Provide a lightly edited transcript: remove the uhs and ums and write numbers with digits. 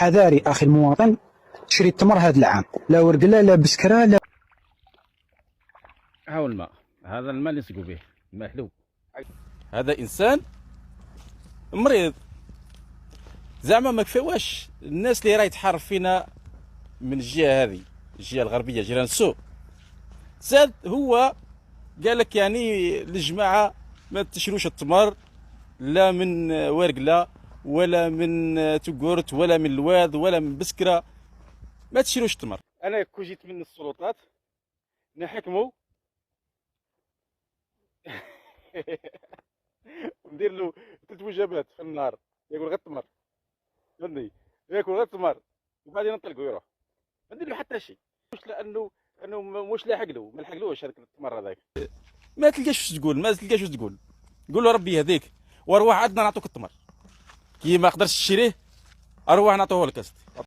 حذاري اخي المواطن، تشري التمر هذا العام، لا ورقله لا بسكره لا. ها هو الماء، هذا الماء اللي نسقوا به، الماء حلو. هذا انسان مريض، زعما ما كفاوش الناس اللي راهي تحارب فينا من الجهه هذه، الجهه الغربيه، جيران السوء. زاد هو قال لك يعني للجماعه ما تشروش التمر، لا من ورقله ولا من تقورت ولا من الواد ولا من بسكره، ما تشروش التمر. انا كون جيت من السلطات نحكموا ندير له 3 وجبات في النهار، ياكل غير التمر، فهمتني، ياكل غير التمر وبعدين نطلقوا يروح، ما ندير له حتى شيء، مش لانه مش لاحق له، ما لحقلوش هذاك التمر هذاك. ما تلقاش واش تقول، ما تلقاش واش تقول، قول له ربي يهديك واروح عندنا نعطوك التمر، كي ما قدرتش تشريه اروح نعطوه لك.